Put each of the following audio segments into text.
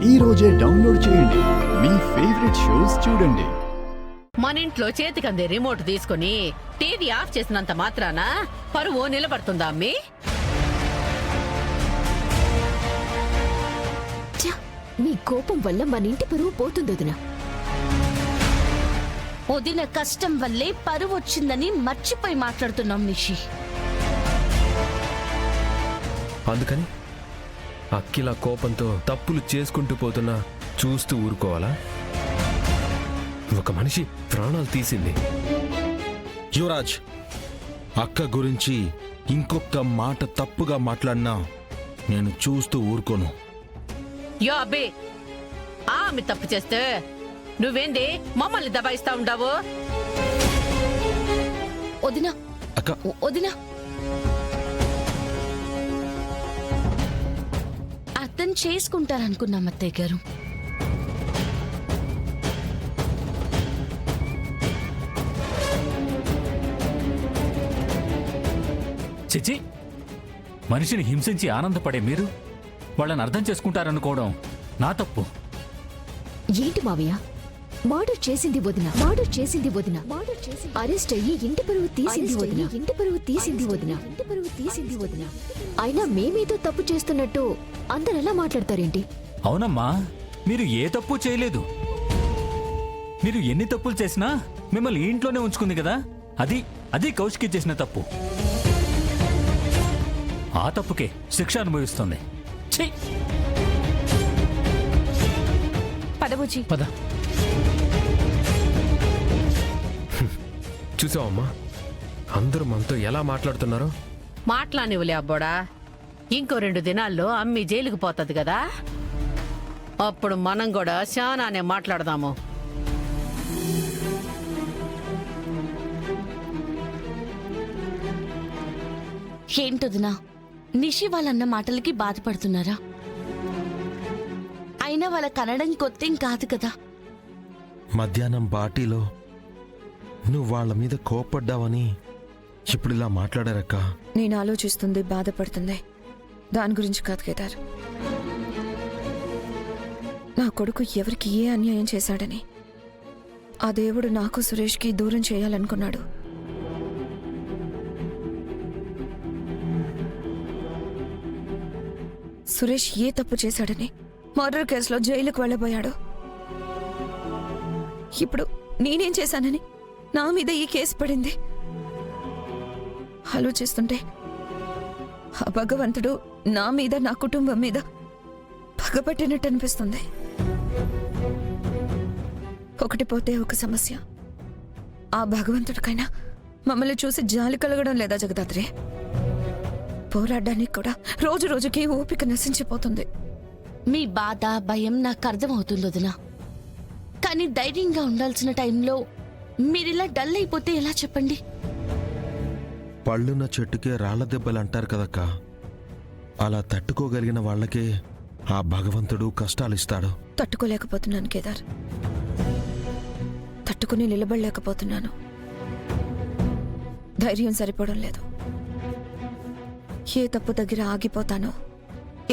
ఈ రోజే డౌన్లోడ్ చేయండి. మీ ఫేవరెట్ షోస్ చూడండి. మన ఇంట్లో చేతికందే రిమోట్ తీసుకుని టీవీ ఆఫ్ చేసినంత మాత్రాన పరువు నిలబడుతుందా అమ్మి? మీ కోపం వల్ల మన ఇంటి పరువు పోతుంది వదినా. వదిన కష్టం వల్లే పరువు వచ్చిందని మర్చిపోయి మాట్లాడుతున్నాం నిషి. అందుకని అఖిల కోపంతో తప్పులు చేసుకుంటూ పోతున్నా చూస్తూ ఊరుకోవాలా? ఒక మనిషి ప్రాణాలు తీసింది. యువరాజ్, అక్క గురించి ఇంకొక మాట తప్పుగా మాట్లాడినా నేను చూస్తూ ఊరుకోను. యో అబ్బే, ఆమె తప్పు చేస్తే నువ్వేంది మమ్మల్ని దబాయిస్తా ఉండావు? వదినా అక్క, వదినా, అర్థం చేసుకుంటారనుకున్నాం అత్తయ్య గారు. చిచి, మనిషిని హింసించి ఆనందపడే మీరు వాళ్ళని అర్థం చేసుకుంటారనుకోవడం నా తప్పు. ఏంటి మావయ్య, మర్డర్ చేసింది వదిన, మర్డర్ చేసింది వదిన, అరెస్ట్ అయ్యి ఇంటి పరువు తీసింది వదిన, ఇంటి పరువు తీసింది వదిన, ఇంటి పరువు తీసింది వదిన. అయినా మేమేదో తప్పు చేస్తున్నట్టు అందరు ఎలా మాట్లాడతారేంటి? అవునమ్మా, మీరు ఏ తప్పు చేయలేదు. మీరు ఎన్ని తప్పులు చేసినా మిమ్మల్ని ఇంట్లోనే ఉంచుకుంది కదా, అది కౌశికి చేసిన తప్పు. ఆ తప్పుకే శిక్ష అనుభవిస్తుంది. ఛీ! పదబుజీ, పద. చూసావమ్మా, అందరూ మనతో ఎలా మాట్లాడుతున్నారో. మాట్లానివ్వలే అబ్బోడా, ఇంకో 2 దినాల్లో అమ్మి జైలుకు పోతుంది కదా, అప్పుడు మనం కూడా శానానే మాట్లాడదాము. ఏంటొదినా, నిషి వాళ్ళన్న మాటలకి బాధపడుతున్నారా? అయినా వాళ్ళ కనడం కొత్తేం కాదు కదా. మధ్యాహ్నం పార్టీలో నువ్వు వాళ్ళ మీద కోప్పడ్డావని ఇప్పుడు ఇలా మాట్లాడారక్క. నేను ఆలోచిస్తుంది, బాధపడుతుంది దాని గురించి కాదు కేదార్. నా కొడుకు ఎవరికి ఏ అన్యాయం చేశాడని ఆ దేవుడు నాకు సురేష్కి దూరం చేయాలనుకున్నాడు. సురేష్ ఏ తప్పు చేశాడని మర్డర్ కేసులో జైలుకు వెళ్ళబోయాడు. ఇప్పుడు నేనేం చేశానని నా మీద ఈ కేసు పడింది. ఆలోచిస్తుంటే ఆ భగవంతుడు నా మీద, నా కుటుంబం మీద పగపట్టినట్టు అనిపిస్తుంది. ఒకటి పోతే ఒక సమస్య. ఆ భగవంతుడికైనా మమ్మల్ని చూసి జాలి కలగడం లేదా జగదాత్రి? పోరాడడానికి కూడా రోజు రోజుకి ఓపిక నశించిపోతుంది. మీ బాధ, భయం నాకు అర్థమవుతుంది వదినా. కానీ ధైర్యంగా ఉండాల్సిన టైంలో మీరిలా డల్ అయిపోతే ఎలా చెప్పండి? పళ్ళున్న చెట్టుకే రాళ్ల దెబ్బలు అంటారు కదక్క. అలా తట్టుకోగలిగిన వాళ్ళకే ఆ భగవంతుడు కష్టాలిస్తాడు. తట్టుకోలేకపోతున్నాను కేదార్, తట్టుకుని నిలబడలేకపోతున్నాను. ధైర్యం సరిపోవడం లేదు. ఏ తప్పు దగ్గర ఆగిపోతానో,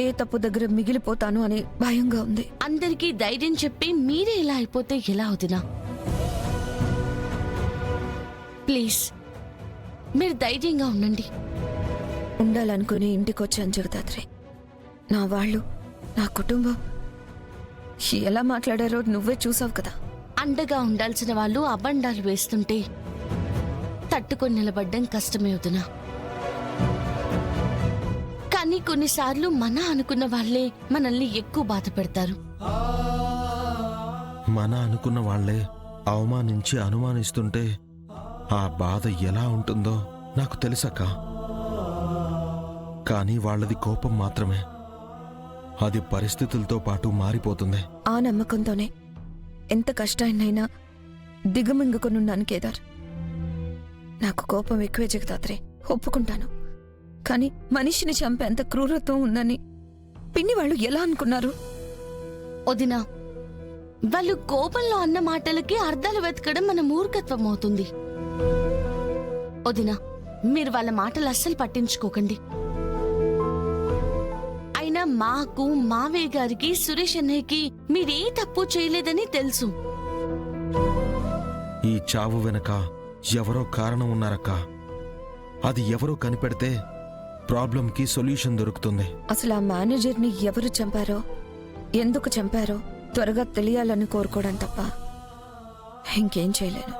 ఏ తప్పు దగ్గర మిగిలిపోతాను అని భయంగా ఉంది. అందరికీ ధైర్యం చెప్పి మీరే ఇలా అయిపోతే ఎలా వదినా? ప్లీజ్ మీరు ధైర్యంగా ఉండండి. ఉండాలనుకుని ఇంటికి వచ్చాను జగదాత్రి. నా వాళ్ళు, నా కుటుంబం ఎలా మాట్లాడారో నువ్వే చూసావు కదా. అండగా ఉండాల్సిన వాళ్ళు అబండాలు వేస్తుంటే తట్టుకొని నిలబడ్డం కష్టమే వదినా. కానీ కొన్నిసార్లు మన అనుకున్న వాళ్ళే మనల్ని ఎక్కువ బాధ పెడతారు. మన అనుకున్న వాళ్లే అవమానించి అనుమానిస్తుంటే ఆ బాధ ఎలా ఉంటుందో నాకు తెలుసక్క. కానీ వాళ్ళది కోపం మాత్రమే. అది పరిస్థితులతో పాటు మారిపోతుంది. ఆ నమ్మకంతోనే ఎంత కష్టాన్నైనా దిగమింగుకొనున్నాను కేదార్. నాకు కోపం ఎక్కువే జగదాత్రి, ఒప్పుకుంటాను. కానీ మనిషిని చంపేంత క్రూరత్వం ఉందని పిన్ని వాళ్ళు ఎలా అనుకున్నారు? వదినా, వాళ్ళు కోపంలో అన్న మాటలకి అర్థాలు వెతకడం మన మూర్ఖత్వం అవుతుంది. వదినా, మీరు వాళ్ళ మాటలు అస్సలు పట్టించుకోకండి. అయినా మాకు మావయ్య గారికి సురేష్ అన్నయ్యకి మీరే తప్పు చేయలేదని తెలుసు. ఈ చావు వెనక ఎవరో కారణం ఉన్నారక్క. అది ఎవరో కనిపెడితే ప్రాబ్లంకి సొల్యూషన్ దొరుకుతుంది. అసలు ఆ మేనేజర్ని ఎవరు చంపారో, ఎందుకు చంపారో త్వరగా తెలియాలని కోరుకోవడం తప్ప ఇంకేం చేయలేను.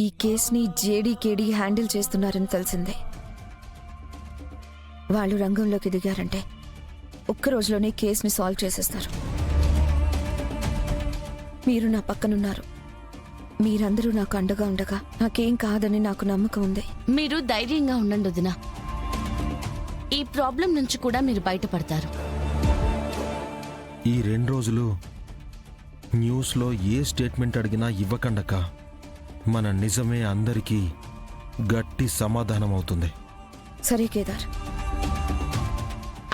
ఈ కేసుని జేడీకేడీ హ్యాండిల్ చేస్తున్నారని తెలిసిందే. వాళ్ళు రంగంలోకి దిగారంటే ఒక్క రోజులోనే కేసుని సాల్వ్ చేసేస్తారు. మీరు నా పక్కనున్నారు. మీరందరూ నాకు అండగా ఉండగా నాకేం కాదని నాకు నమ్మకం ఉంది. మీరు ధైర్యంగా ఉండండి వదినా. ఈ ప్రాబ్లం నుంచి కూడా మీరు బయటపడతారు. ఈ 2 రోజులు న్యూస్లో ఏ స్టేట్మెంట్ అడిగినా ఇవ్వకండక్క. మన నిజమే అందరికీ గట్టి సమాధానం అవుతుంది. సరే కేదార్,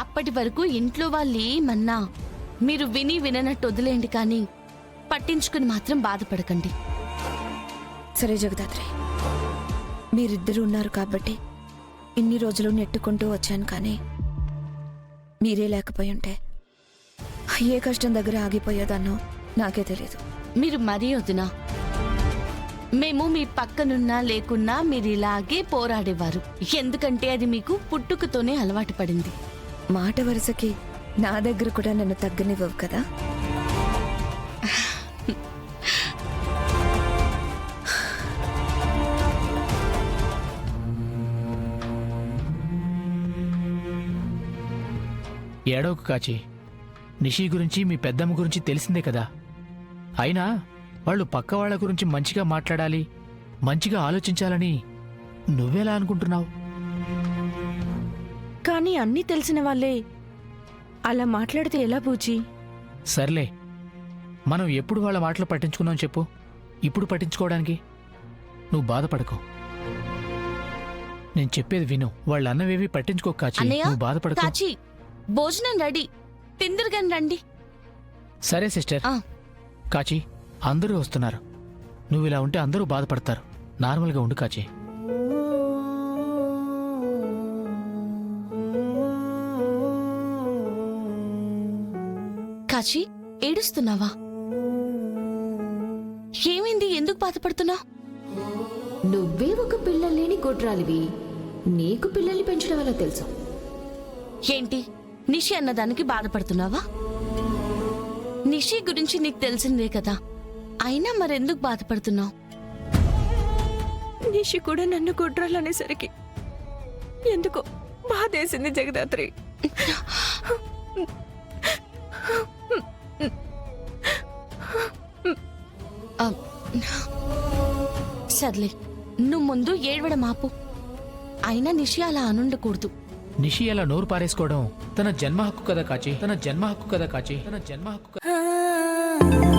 అప్పటి వరకు ఇంట్లో వాళ్ళు ఏమన్నా మీరు విని విననట్టు వదిలేయండి, కానీ పట్టించుకుని మాత్రం బాధపడకండి. సరే జగదాత్రి, మీరిద్దరూ ఉన్నారు కాబట్టి ఇన్ని రోజులు నెట్టుకుంటూ వచ్చాను. కానీ మీరే లేకపోయి ఉంటే ఏ కష్టం దగ్గర ఆగిపోయేదాన్నో నాకే తెలియదు. మీరు మరీ వదినా, మేము మీ పక్కనున్నా లేకున్నా మీరు ఇలాగే పోరాడేవారు. ఎందుకంటే అది మీకు పుట్టుకతోనే అలవాటు పడింది. మాట వరుసకి నా దగ్గర కూడా నన్ను తగ్గనివ్వవు కదా. ఏడవకు కాచి. నిషి గురించి మీ పెద్దమ్మ గురించి తెలిసిందే కదా. అయినా వాళ్ళు పక్క వాళ్ళ గురించి మంచిగా మాట్లాడాలి, మంచిగా ఆలోచించాలని నువ్వెలా అనుకుంటున్నావు? కానీ అన్నీ తెలిసిన వాళ్ళే అలా మాట్లాడితే ఎలా పూచి? సర్లే, మనం ఎప్పుడు వాళ్ళ మాటలు పట్టించుకున్నాం చెప్పు. ఇప్పుడు పట్టించుకోవడానికి నువ్వు బాధపడకు. నేను చెప్పేది విను. వాళ్ళ అన్నవేవి పట్టించుకో కాచి. అన్నయ్య, నువ్వు బాధపడకు. కాచి, భోజనం రెడీ, తిందురుగాని రండి. సరే సిస్టర్. ఆ. కాచి, అందరూ వస్తున్నారు. నువ్వు ఇలా ఉంటే అందరూ బాధపడతారు. నార్మల్గా ఉండు కాచి. కాచి, ఏడుస్తున్నావా? ఏమైంది? ఎందుకు బాధపడుతున్నావు? నువ్వే ఒక పిల్లలు లేని గొడ్రాలివి. నీకు పిల్లల్ని పెంచడం వల్ల తెలుసు. ఏంటి, నిషి అన్నదానికి బాధపడుతున్నావా? నిషి గురించి నీకు తెలిసిందే కదా, అయినా మరెందుకు బాధపడుతున్నావు? నిషి కూడా నన్ను కుట్రాలనేసరికి ఎందుకో బాధేసింది జగదాత్రి. సర్లే, నువ్వు ముందు ఏడవడం ఆపు. అయినా నిషి అలా అనుండకూడదు. నిషి అలా నోరు పారేసుకోవడం తన జన్మ హక్కు కదా కాచి. తన జన్మ హక్కు కదా కాచి. తన జన్మ హక్కు కదా.